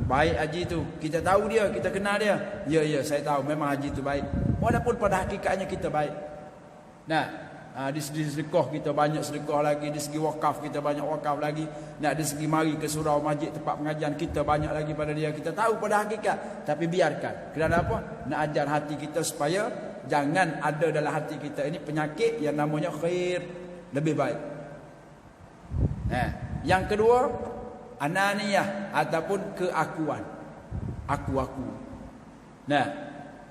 Baik haji tu, kita tahu dia, kita kenal dia. Ya, saya tahu memang haji tu baik. Walaupun pada hakikatnya kita baik. Di segi sedekah kita banyak sedekah lagi, di segi wakaf kita banyak wakaf lagi, di segi mari ke surau masjid tempat pengajian kita banyak lagi pada dia. Kita tahu pada hakikat, tapi biarkan. Kerana apa? Nak ajar hati kita supaya jangan ada dalam hati kita ini penyakit yang namanya khair, lebih baik. Yang kedua, ananiyah ataupun keakuan. Aku. Nah,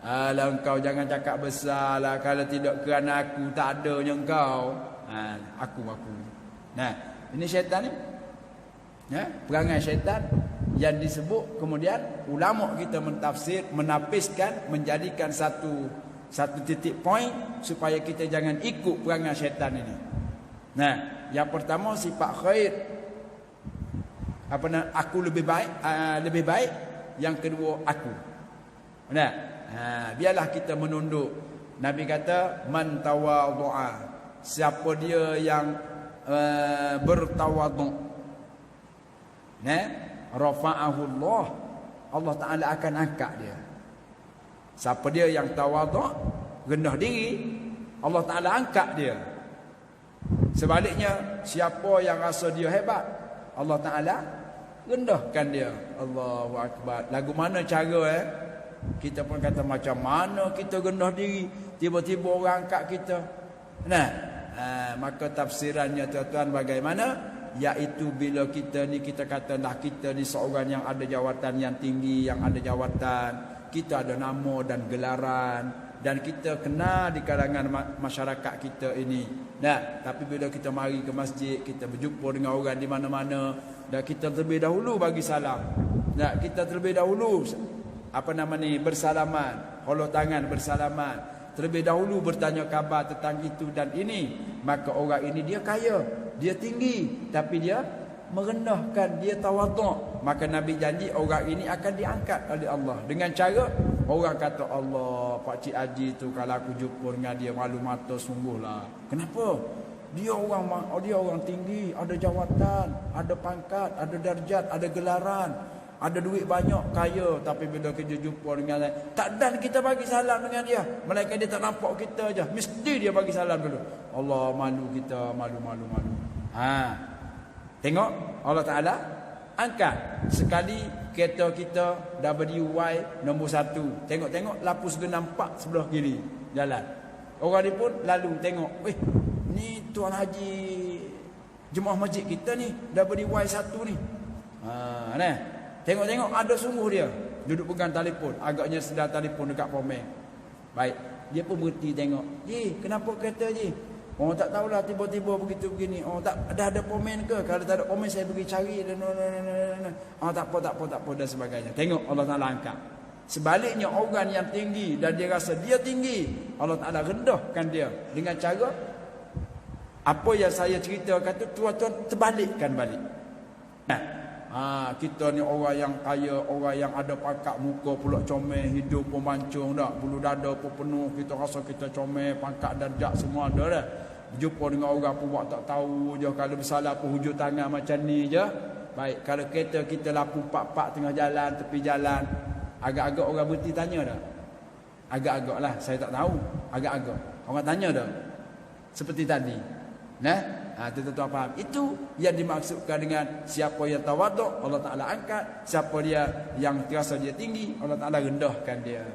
alah engkau jangan cakap besar lah. Kalau tidak kerana aku, tak adanya engkau. Aku. Nah, ini syaitan ni. Perangai syaitan yang disebut kemudian ulama kita mentafsir, menapiskan, menjadikan satu titik point supaya kita jangan ikut perangai syaitan ini. Nah, yang pertama sifat khair. Aku lebih baik. Yang kedua aku. Nah, biarlah kita menunduk. Nabi kata man tawadhu'a, siapa dia yang bertawadhu, rafa'ahu Allah Ta'ala akan angkat dia. Siapa dia yang tawadhu, rendah diri, Allah Ta'ala angkat dia. Sebaliknya, siapa yang rasa dia hebat, Allah Ta'ala rendahkan dia. Allahu Akbar. Lagu mana cara kita pun kata macam mana kita rendah diri, tiba-tiba orang angkat kita. Nah, maka tafsirannya tuan-tuan bagaimana? Iaitu bila kita kata dah kita ni seorang yang ada jawatan yang tinggi, yang ada jawatan, kita ada nama dan gelaran, dan kita kenal di kalangan masyarakat kita ini. Nah, tapi bila kita mari ke masjid, kita berjumpa dengan orang di mana-mana, dan kita terlebih dahulu bagi salam. Nah, kita terlebih dahulu bersalaman, hulur tangan bersalaman, terlebih dahulu bertanya khabar tentang itu dan ini. Maka orang ini dia kaya, dia tinggi, tapi dia merendahkan, dia tawadhu. Maka Nabi janji orang ini akan diangkat oleh Allah dengan cara orang kata, Allah, Pak Cik Haji tu kalau aku jumpa dengan dia malu mata sungguhlah. Kenapa? Dia orang tinggi, ada jawatan, ada pangkat, ada darjat, ada gelaran, ada duit banyak, kaya. Tapi bila kita jumpa dengan dia, tak dan kita bagi salam dengan dia, melainkan dia tak nampak kita aja, mesti dia bagi salam dulu. Allah, malu kita, malu. Tengok Allah Ta'ala angkat. Sekali kereta kita WY nombor 1, tengok lapus genam 4 sebelah kiri jalan. Orang ni pun lalu tengok, ni Tuan Haji jemaah masjid kita ni, WY 1 ni. Tengok ada sungguh dia duduk pegang telefon, agaknya sedang telefon dekat pomen. Baik, dia pun berhenti tengok. Kenapa kereta orang tak tahulah, tiba-tiba begitu begini. Tak ada pomen ke? Kalau tak ada pomen saya pergi cari. Tak apa dan sebagainya. Tengok Allah Ta'ala angkat. Sebaliknya orang yang tinggi dan dia rasa dia tinggi, Allah Ta'ala rendahkan dia dengan cara apa yang saya ceritakan tu, tuan-tuan terbalikkan balik. Kita ni orang yang kaya, orang yang ada pangkat, muka pula comel, hidung pun mancung dah, bulu dada pun penuh, kita rasa kita comel, pangkat darjat semua ada dah. Jumpa dengan orang pun buat tak tahu je, kalau bersalah pun hujung tangan macam ni je. Baik, kalau kereta kita lapu pak-pak tengah jalan, tepi jalan, agak-agak orang berhenti tanya dah. Agak-agak lah, saya tak tahu. Agak-agak orang tanya dah. Seperti tadi. Tuan-tuan faham. Itu yang dimaksudkan dengan siapa yang tawaduk, Allah Ta'ala angkat. Siapa dia yang terasa dia tinggi, Allah Ta'ala rendahkan dia.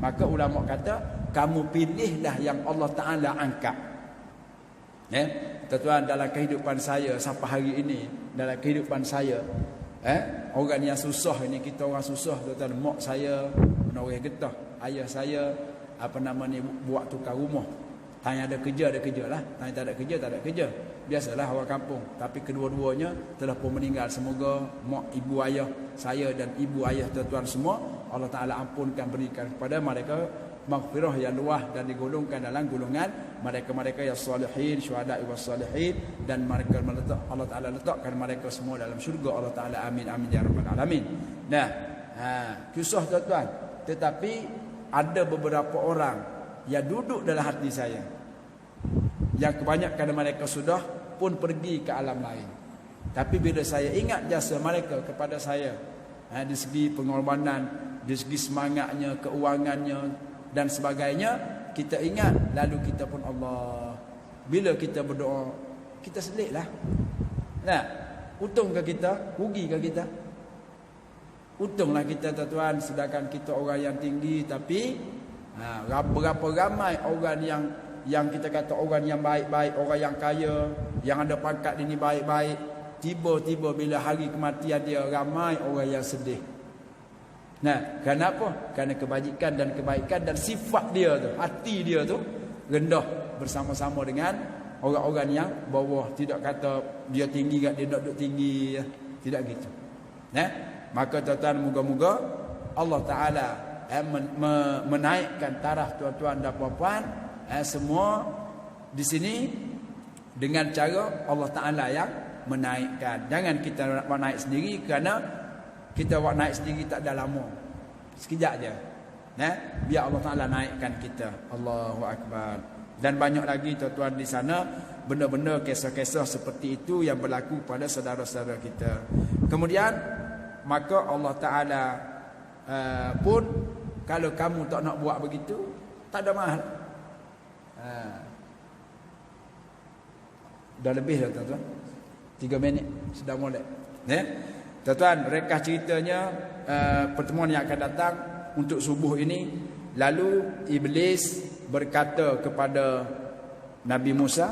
Maka ulama kata, kamu pilihlah yang Allah Ta'ala angkat. Tuan-tuan, dalam kehidupan saya sampai hari ini, dalam kehidupan saya, orang yang susah ini, kita orang susah, tuan-tuan. Mak saya orang getah, ayah saya buat tukar rumah. Tanya ada kerja lah, tanya tak ada kerja. Biasalah orang kampung. Tapi kedua-duanya telah pun meninggal. Semoga mak, ibu, ayah saya dan ibu ayah tuan-tuan semua, Allah Ta'ala ampunkan, berikan kepada mereka maghfirah yang luas dan digolongkan dalam golongan mereka-mereka yang salihin, syuhada was salihin, dan mereka Allah Ta'ala letakkan mereka semua dalam syurga Allah Ta'ala. Amin amin ya rabbal alamin. Kisah tuan-tuan. Tetapi ada beberapa orang yang duduk dalam hati saya, yang kebanyakan mereka sudah pun pergi ke alam lain. Tapi bila saya ingat jasa mereka kepada saya, di segi pengorbanan, di segi semangatnya, keuangannya dan sebagainya, kita ingat, lalu kita pun Allah, bila kita berdoa, kita selitlah. Untung ke kita? Rugi ke kita? Untunglah kita tuan-tuan, sedangkan kita orang yang tinggi. Tapi berapa ramai orang yang kita kata orang yang baik-baik, orang yang kaya, yang ada pangkat ini baik-baik, tiba-tiba bila hari kematian dia, ramai orang yang sedih. Nah, kenapa? Kerana kebajikan dan kebaikan dan sifat dia tu, hati dia tu rendah bersama-sama dengan orang-orang yang bawah. Tidak kata dia tinggi kat dia nak duduk tinggi, tidak gitu. Nah, maka tuan-tuan, moga-moga Allah Taala menaikkan taraf tuan-tuan dan puan-puan semua di sini dengan cara Allah Taala yang menaikkan. Jangan kita nak naik sendiri, kerana kita buat naik sendiri tak ada lama. Sekejap je. Biar Allah Taala naikkan kita. Allahu Akbar. Dan banyak lagi tuan-tuan di sana benda-benda, kisah-kisah seperti itu yang berlaku pada saudara-saudara kita. Kemudian maka Allah Taala pun kalau kamu tak nak buat begitu, tak ada mahal. Dah lebih dah tuan-tuan. 3 minit sudah mulai. Tuan-tuan, rekah ceritanya pertemuan yang akan datang untuk subuh ini. Lalu Iblis berkata kepada Nabi Musa,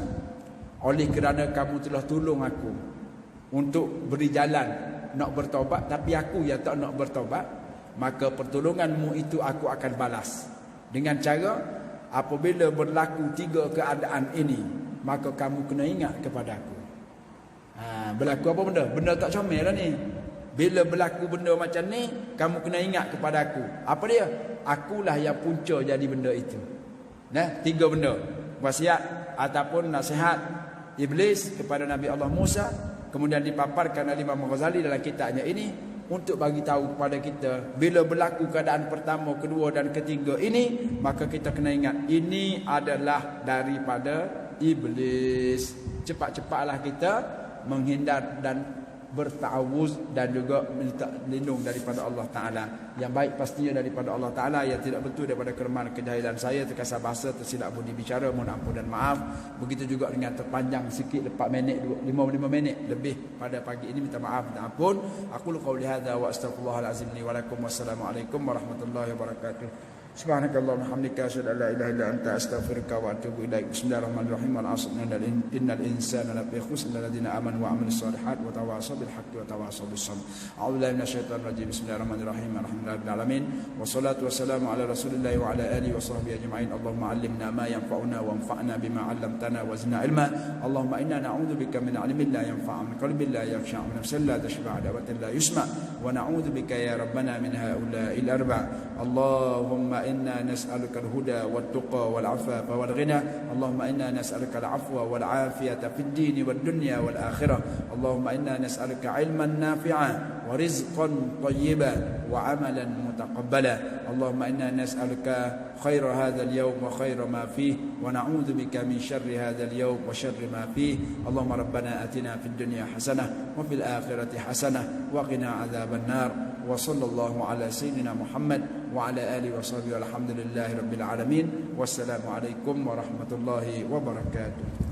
oleh kerana kamu telah tolong aku untuk beri jalan nak bertaubat, tapi aku yang tak nak bertaubat, maka pertolonganmu itu aku akan balas dengan cara apabila berlaku 3 keadaan ini, maka kamu kena ingat kepada aku. Berlaku apa benda? Benda tak comel lah ni. Bila berlaku benda macam ni, kamu kena ingat kepada aku. Apa dia? Akulah yang punca jadi benda itu. 3 benda. Wasiat ataupun nasihat Iblis kepada Nabi Allah Musa, kemudian dipaparkan oleh Imam Ghazali dalam kitabnya ini untuk bagi tahu kepada kita, bila berlaku keadaan pertama, kedua dan ketiga ini, maka kita kena ingat ini adalah daripada Iblis. Cepat-cepatlah kita menghindar dan berta'awuz dan juga minta lindung daripada Allah Ta'ala. Yang baik pastinya daripada Allah Ta'ala, yang tidak betul daripada kelemahan kejahilan saya, terkasar bahasa, tersilap budi bicara, mohon ampun dan maaf. Begitu juga dengan terpanjang sikit 4 minit, 5 minit lebih pada pagi ini, minta maaf, minta ampun. Aku qauli hadza wa astaghfirullahalazim li wa lakum. Wassalamualaikum warahmatullahi wabarakatuh. Subhanakallahumma hamdika asyhadu an la ilaha illa anta astaghfiruka wa atubu ilaik. Bismillahirrahmanirrahim. Al-'asr innal insana lafi khusr illa alladziina aamanu wa 'amilus shalihaati wa tawassaw bil haqqi wa tawassaw bis sabr. A'udzu billahi minasyaitonir rajim. Bismillahirrahmanirrahim. Alhamdulillahirabbil alamin. Wassalatu wassalamu ala Rasulillah wa ala alihi wa sahbihi ajma'in. Allahumma 'allimna ma yanfa'una wanfa'na bima 'allamtana wa zidna 'ilma. Allahumma inna na'udzubika min 'ilmin la yanfa'u, min qalbin la yakhsha'u, min nafsin la tashba'u, da'watin la yusma', wa na'udzubika ya rabbana min ha'ula'il arba'. Allahumma inna nas'aluka al-huda wat-tuqa wal-'afafa wal-ghina. Allahumma inna nas'aluka al-'afwa wal-'afiyata fid-din wad-dunya wal-akhirah. Allahumma inna nas'aluka 'ilman nafi'an wa rizqan tayyiban wa 'amalan mutaqabbala. Allahumma inna nas'aluka khaira hadzal yawm wa khaira ma fihi wa na'udzu bika min syarri hadzal yawm wa syarri ma fihi. Allahumma rabbana atina fid dunya hasanah wa fil akhirati hasanah wa qina 'adzaban nar. Wa sallallahu ala sayyidina Muhammad wa ala alihi wa sahbihi walhamdulillahi rabbil alamin. Wassalamu alaikum warahmatullahi wabarakatuh.